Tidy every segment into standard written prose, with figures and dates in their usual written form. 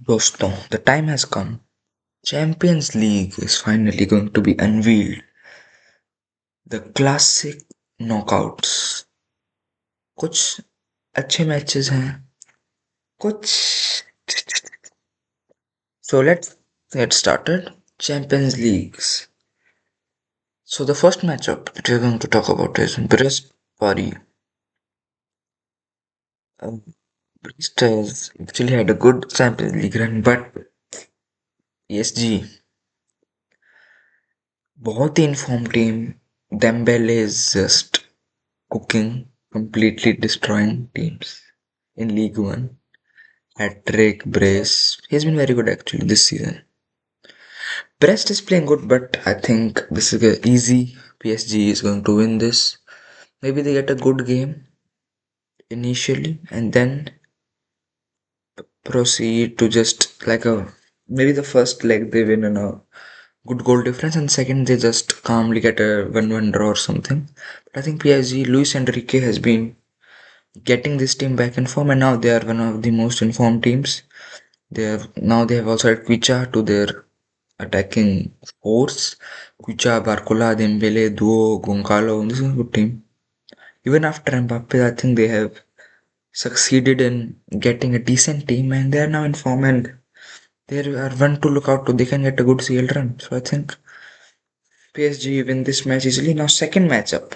दोस्तों, the time has come. Champions League is finally going to be unveiled. The classic knockouts. कुछ अच्छे matches हैं, कुछ So let's get started. Champions Leagues. So the first matchup that we're going to talk about is Brest Paris. Brest has actually had a good Champions League run, but PSG बहुत ही informed team. Dembele is just cooking, completely destroying teams in League One. Hat-trick, brace. He's been very good actually this season. Brest is playing good, but I think this is easy. PSG is going to win this. Maybe they get a good game initially and then proceed to just like a maybe the first leg they win in a good goal difference and second they just calmly get a 1-1 draw or something. But I think PSG, Luis Enrique has been getting this team back in form and now they are one of the most informed teams. They have also added Kvicha to their attacking force. Kvicha, Barcola, Dembele, Duo, Goncalo. This is a good team. Even after Mbappe, I think they have succeeded in getting a decent team and they are now in form and they are one to look out to. They can get a good CL run. So I think PSG win this match easily. Now second matchup.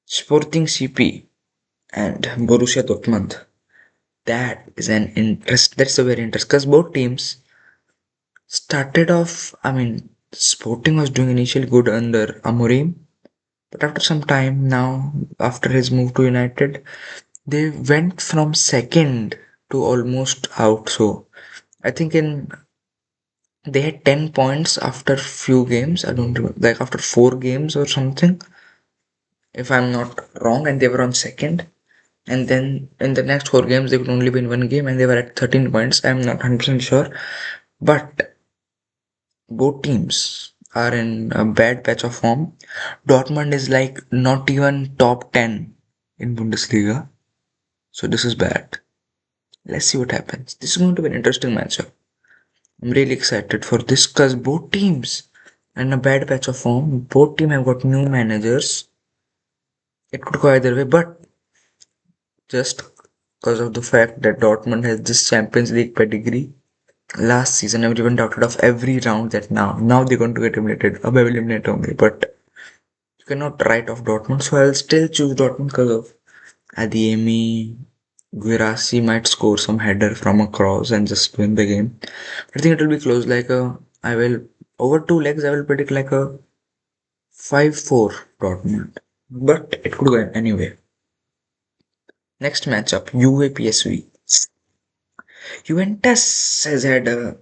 Sporting CP and Borussia Dortmund. That's a very interesting because both teams started off, Sporting was doing initially good under Amorim, but after some time now, after his move to United, they went from second to almost out. So I think in they had 10 points after few games. I don't remember, like after 4 games or something, if I'm not wrong, and they were on second. And then in the next 4 games, they could only win one game and they were at 13 points. I'm not 100% sure. But both teams are in a bad patch of form. Dortmund is like not even top 10 in Bundesliga. So this is bad. Let's see what happens. This is going to be an interesting matchup. I'm really excited for this because both teams are in a bad patch of form. Both teams have got new managers. It could go either way, but just because of the fact that Dortmund has this Champions League pedigree, last season everyone doubted of every round that now they're going to get eliminated. Above eliminate only, but you cannot write off Dortmund, so I'll still choose Dortmund because of Adiemi. Guirassi might score some header from a cross and just win the game. I think it will be close. I will over 2 legs. I will predict like a 5-4 Dortmund, but it could go anyway. Next matchup, UEFA PSV. Juventus has had a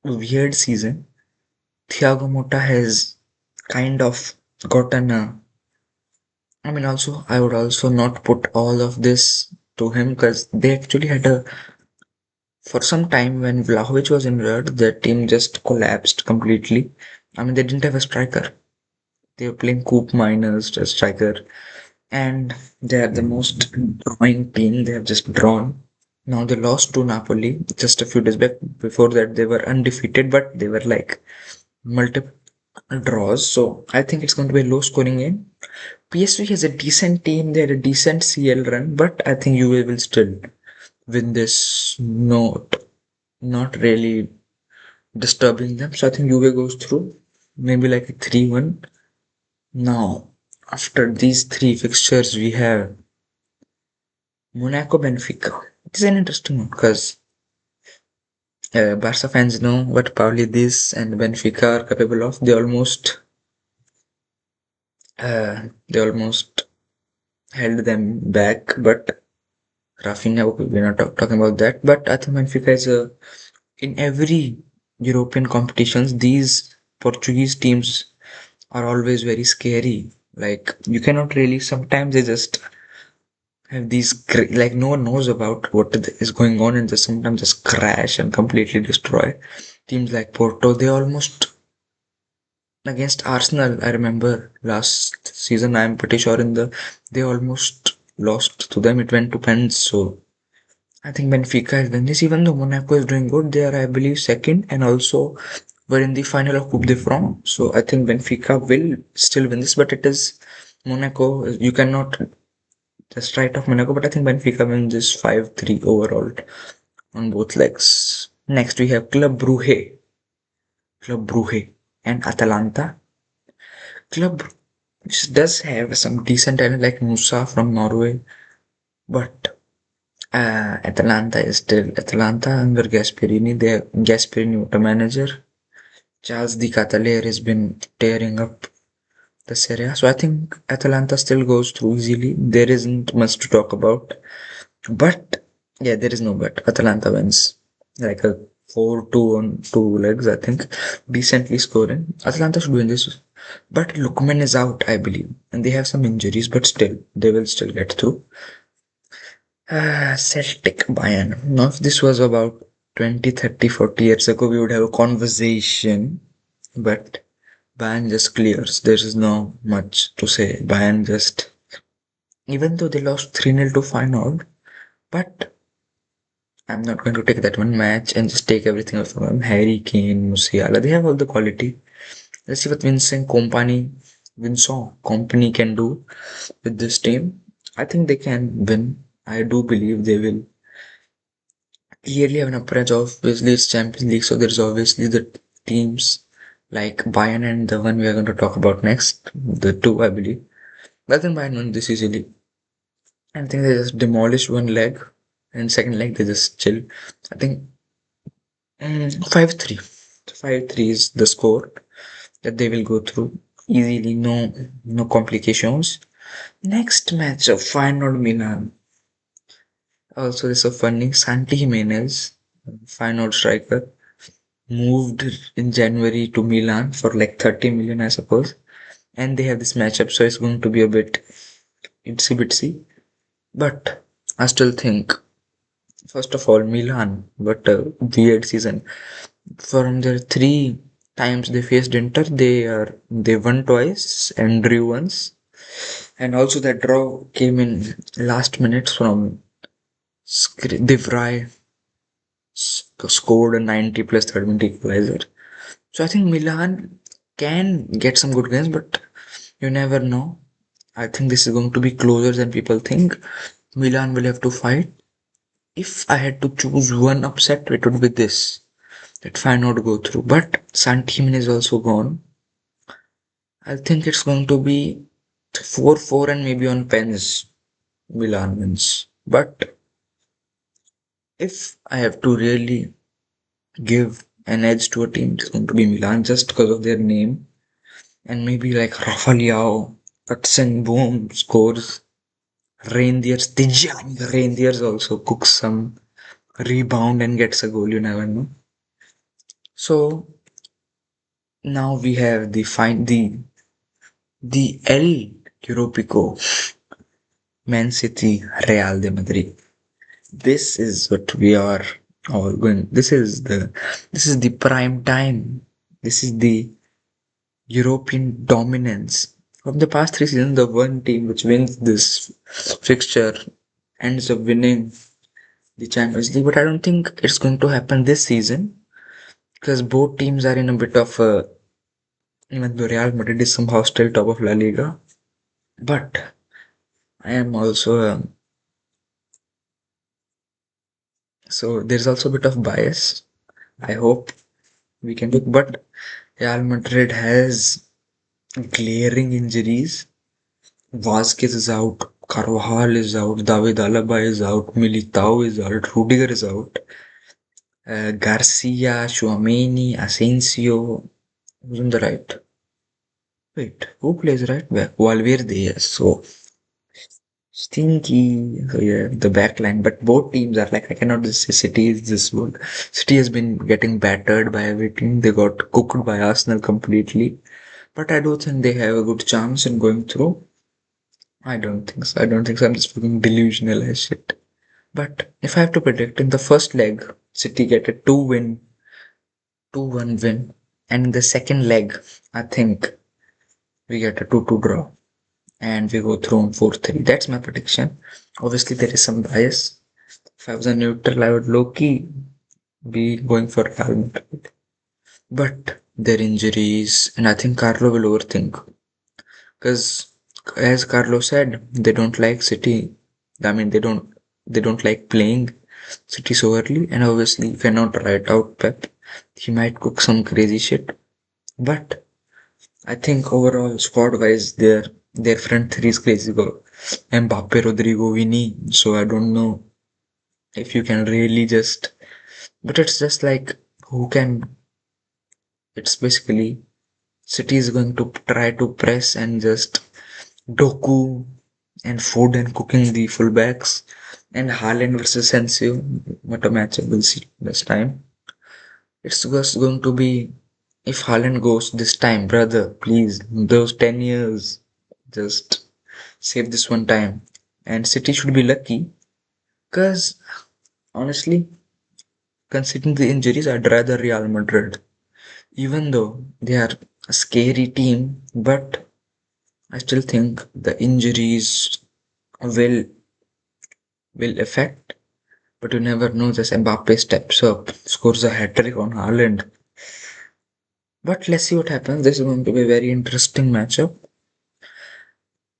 weird season. Thiago Motta has kind of gotten a also, I would also not put all of this to him because they actually had for some time when Vlahovic was injured, the team just collapsed completely. They didn't have a striker. They were playing Coop Miners, a striker, and they are the most drawing team. They have just drawn. Now they lost to Napoli just a few days back. Before that, they were undefeated, but they were like multiple draws. So I think it's going to be a low scoring game. PSV has a decent team, they had a decent CL run, but I think UA will still win this, not really disturbing them. So I think UA goes through, maybe like a 3-1. Now, after these three fixtures, we have Monaco Benfica. It is an interesting one because Barca fans know what Paulidis and Benfica are capable of. They almost held them back, but Rafinha, okay, we're not talking about that. But I think Benfica is in every European competitions, these Portuguese teams are always very scary. Like you cannot really. Sometimes they just have these like no one knows about what is going on, and just sometimes just crash and completely destroy teams like Porto. They almost against Arsenal. I remember last season. I'm pretty sure they almost lost to them. It went to pens. So I think Benfica is winning this, even though Monaco is doing good. They are, I believe, second, and also were in the final of Coupe de France. So I think Benfica will still win this, but it is Monaco. You cannot just write off Monaco, but I think Benfica wins this 5-3 overall on both legs. Next, we have Club Brugge, and Atalanta. Club does have some decent talent like Musa from Norway, but Atalanta is still Atalanta under Gasperini. They Gasperini, the manager. Charles Di Cataleer has been tearing up the Serie A. So I think Atalanta still goes through easily. There isn't much to talk about. But yeah, there is no but. Atalanta wins. Like a 4-2 on two legs, I think. Decently scoring. Atalanta should win this. But Lukman is out, I believe. And they have some injuries, but still, they will still get through. Celtic Bayern. Now, if this was about 20, 30, 40 years ago, we would have a conversation. But Bayern just clears. There is no much to say. Bayern just, even though they lost 3-0 to Feyenoord, but I'm not going to take that one match and just take everything else from them. Harry Kane, Musiala, they have all the quality. Let's see what Vincent Company can do with this team. I think they can win. I do believe they will clearly have an approach. Obviously, it's Champions League, so there's obviously the teams like Bayern and the one we are going to talk about next. The two, I believe. But then Bayern won this easily. I think they just demolished one leg, and second leg they just chill. I think 5-3. 5-3 is the score that they will go through easily. No complications. Next match of Feyenoord Milan. Also, this is so funny. Santi Jimenez, Feyenoord striker, moved in January to Milan for like 30 million, I suppose. And they have this matchup, so it's going to be a bit itsy bitsy. But I still think, first of all, Milan, but a weird season. From their three times they faced Inter, they won twice and drew once. And also that draw came in last minutes from De Vrij scored a 90 plus third minute equalizer. So I think Milan can get some good games, but you never know. I think this is going to be closer than people think. Milan will have to fight. If I had to choose one upset, it would be this. That Feyenoord go through. But Santimin is also gone. I think it's going to be 4-4 and maybe on pens. Milan wins. But if I have to really give an edge to a team, it's going to be Milan just because of their name. And maybe like Rafa Leao, Hudson Boom scores. Reindeers also cooks some rebound and gets a goal, you never know. So now we have the El Europico Man City Real de Madrid. This is what we are all going. This is the prime time. This is the European dominance. From the past 3 seasons, the one team which wins this fixture ends up winning the Champions League. But I don't think it's going to happen this season because both teams are in a bit of a. Even though Real Madrid is somehow still top of La Liga, but I am also so there's also a bit of bias. I hope we can do, but Real Madrid has glaring injuries. Vasquez is out, Carvajal is out, David Alaba is out, Militao is out, Rudiger is out, Garcia, Chouameni, Asensio. Who's on the right? Wait, who plays right back? Valverde, yes. So stinky. So yeah, the back line. But both teams are like, I cannot just say City is this good. City has been getting battered by every team. They got cooked by Arsenal completely. But I do think they have a good chance in going through. I don't think so. I don't think so. I'm just being delusional as shit. But if I have to predict, in the first leg, City get a 2-1 win. And in the second leg, I think we get a 2-2 draw. And we go through on 4-3. That's my prediction. Obviously, there is some bias. If I was a neutral, I would low key be going for Real Madrid. But their injuries, and I think Carlo will overthink. Because as Carlo said, they don't like City. I mean, they don't like playing City so early. And obviously, if you're not right out Pep, he might cook some crazy shit. But I think overall, squad wise, their front three is crazy. Go Mbappe, Rodrigo, Vini. So I don't know if you can really just. But it's just like who can. It's basically City is going to try to press and just Doku and Foden cooking the fullbacks and Haaland versus San Siro. What a matchup we'll see this time. It's just going to be if Haaland goes this time, brother, please, those 10 years, just save this one time. And City should be lucky because honestly, considering the injuries, I'd rather Real Madrid. Even though they are a scary team, but I still think the injuries will will affect. But you never know, just Mbappe steps up, scores a hat trick on Haaland. But let's see what happens. This is going to be a very interesting matchup.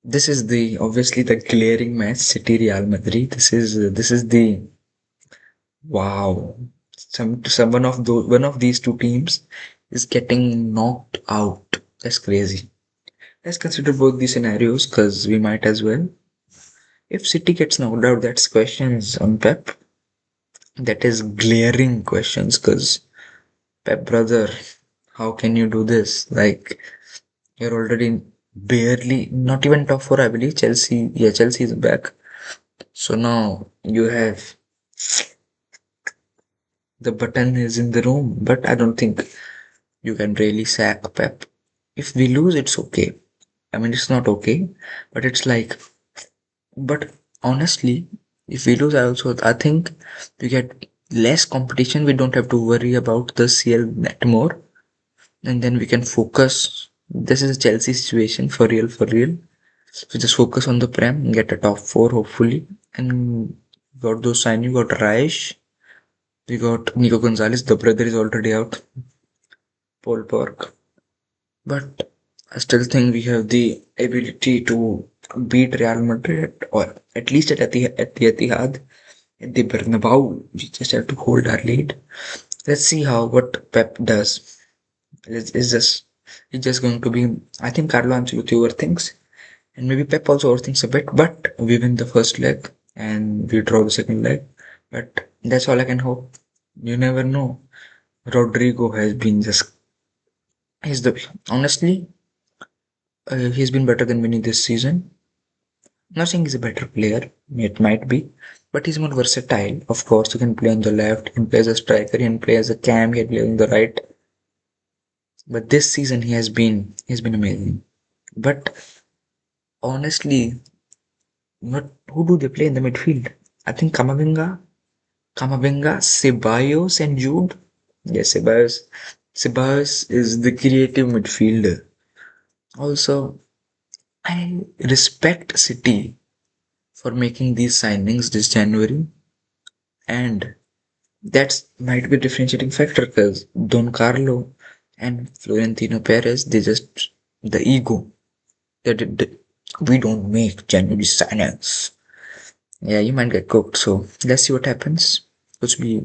This is the obviously the glaring match, City Real Madrid. This is the wow. One of these two teams is getting knocked out. That's crazy. Let's consider both these scenarios because we might as well. If City gets knocked out, that's questions on Pep. That is glaring questions because Pep brother, how can you do this? Like you're already barely not even top four, I believe. Chelsea is back. So now you have the button is in the room, but I don't think you can really sack Pep. If we lose, it's okay. I mean, it's not okay, but it's like, but honestly, if we lose, I think we get less competition. We don't have to worry about the CL net more, and then we can focus. This is a Chelsea situation for real, for real. So just focus on the Prem, get a top four hopefully, and got those signings. We got Raish, we got Nico Gonzalez. The brother is already out. Paul Park, but I still think we have the ability to beat Real Madrid, or at least at the Etihad, at the Bernabeu. We just have to hold our lead. Let's see how what Pep does. It's just going to be. I think Carlo Ancelotti overthinks, and maybe Pep also overthinks a bit. But we win the first leg and we draw the second leg. But that's all I can hope. You never know. Rodrigo has been just. He's the honestly. He's been better than Vinny this season. I'm not saying he's a better player. It might be, but he's more versatile. Of course, he can play on the left. He can play as a striker. He can play as a cam. He can play on the right. But this season he's been amazing. But honestly, what who do they play in the midfield? I think Kamavinga, Ceballos, and Jude. Yes, Ceballos is the creative midfielder. Also, I respect City for making these signings this January, and that might be a differentiating factor because Don Carlo and Florentino Perez, they just the ego that we don't make January signings. Yeah, you might get cooked. So let's see what happens. कुछ भी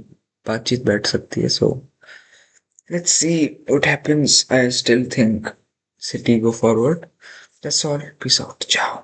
बातचीत बैठ सकती है. So let's see what happens. I still think City go forward. That's all. Peace out. Ciao.